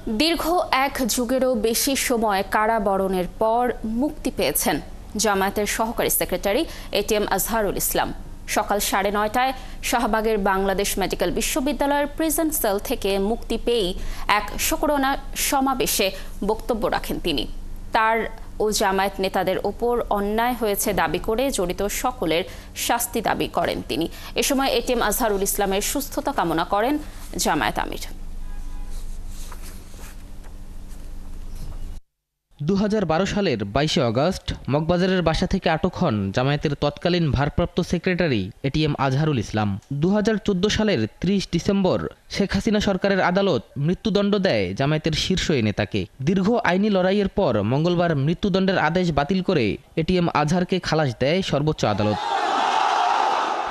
দীর্ঘ এক যুগেরও বেশি সময় কারাবরণের পর মুক্তি পেয়েছেন জামায়াতের সহকারী সেক্রেটারি এটিএম আজহারুল ইসলাম। সকাল 9:30টায় শাহবাগের বাংলাদেশ মেডিকেল বিশ্ববিদ্যালয়ের প্রিজন সেল থেকে মুক্তি পেয়েই এক শোকরণা সমাবেশে বক্তব্য রাখেন তিনি। তার ও জামায়াত নেতাদের ওপর অন্যায় হয়েছে দাবি করে জড়িত সকলের শাস্তি দাবি করেন তিনি। এ সময় এটিএম আজহারুল ইসলামের সুস্থতা কামনা করেন জামায়াত আমির। 2012 সালের 22 আগস্ট মগবাজারের বাসা থেকে আটক হন জামায়াতের তৎকালীন ভারপ্রাপ্ত সেক্রেটারি এটিএম আজহারুল ইসলাম। 2014 সালের 30 ডিসেম্বর শেখ হাসিনা সরকারের আদালত মৃত্যুদণ্ড দেয় জামায়াতের শীর্ষ এই নেতাকে। দীর্ঘ আইনি লড়াইয়ের পর মঙ্গলবার মৃত্যুদণ্ডের আদেশ বাতিল করে এটিএম আজহারকে খালাস দেয় সর্বোচ্চ আদালত।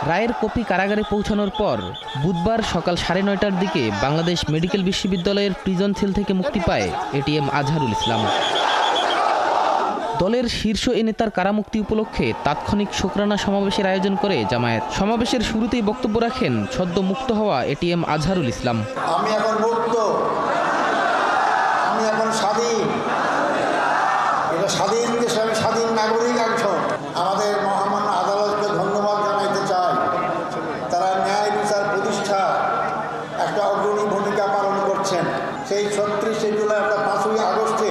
রায়ের কপি কারাগারে পৌঁছানোর পর বুধবার সকাল 9:30টার দিকে বাংলাদেশ মেডিকেল বিশ্ববিদ্যালয়ের প্রিজন সেল থেকে মুক্তি পায় এটিএম আজহারুল ইসলাম। দলের শীর্ষ এ নেতার কারামুক্তি উপলক্ষে তাৎক্ষণিক শুকরানা সমাবেশের আয়োজন করে জামায়াত। সমাবেশের শুরুতেই বক্তব্য রাখেন সদ্য মুক্ত হওয়া এটিএম আজহারুল ইসলাম। আমি এখন মুক্ত, আমি এখন স্বাধীন, এটা স্বাধীন দেশ, আমি স্বাধীন নাগরিক একজন। আমাদের মহামান্য আদালতকে ধন্যবাদ জানাইতে চাই, তারা ন্যায় বিচার প্রতিষ্ঠা একটা অগ্রণী ভূমিকা পালন করছেন। সেই 36 জুলাই 5ই আগস্টে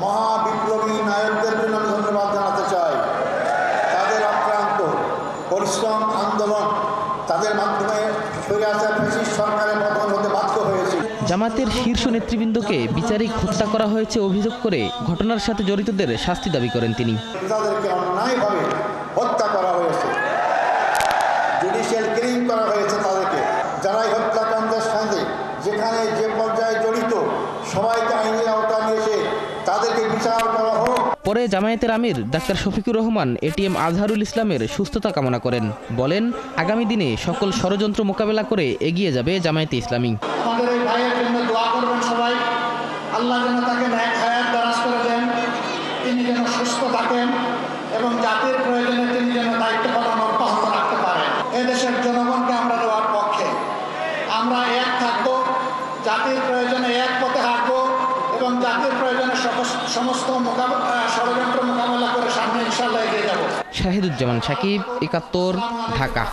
মহাবিপ্লবী নায়কদের জন্য আমি ধন্যবাদ জানাতে চাই। তাদের অক্লান্ত পরিশ্রম আন্দোলন, তাদের মাধ্যমে স্বৈরাচার ফ্যাসিস্ট সরকারের পতন হতে বাধ্য হয়েছে। জামায়াতের শীর্ষ নেতৃবৃন্দকে বিচারিক হত্যা করা হয়েছে অভিযোগ করে ঘটনার সাথে জড়িতদের শাস্তি দাবি করেন তিনি। তাদেরকে অন্যায়ভাবে হত্যা করা হয়েছে, জুডিশিয়াল কিলিং করা হয়েছে তাদেরকে। যারাই হত্যাকাণ্ডের সঙ্গে যেখানে যে পর্যায়ে জড়িত সবাইকে আইনের আওতায় নিয়ে এসে তাদেরকে বিচার করা হোক। পরে জামায়াতের আমির ডাক্তার শফিকুর রহমান এটিএম আজহারুল ইসলামের সুস্থতা কামনা করেন। বলেন, আগামী দিনে সকল ষড়যন্ত্র মোকাবেলা করে এগিয়ে যাবে জামায়াতে ইসলামী। আমাদের এই ভাইয়ের জন্য দোয়া করবেন সবাই। আল্লাহ যেন তাকে ন্যায় হায়াত দারাজ করে দেন, তিনি যেন সুস্থ থাকেন এবং জাতির প্রয়োজনে তিনি যেন দায়িত্ব পালন অব্যাহত রাখতে পারেন। এদেশের জনগণকে আমরা দেওয়ার পক্ষে, আমরা এক থাকবো, জাতির প্রয়োজনে এক পথে হাঁটবো এবং জাতির প্রয়োজনে সমস্ত ষড়যন্ত্র মোকাবেলা করে সামনে ইনশাআল্লাহ এগিয়ে যাব। শাহিদুজ্জামান সাকিব, 71, ঢাকা।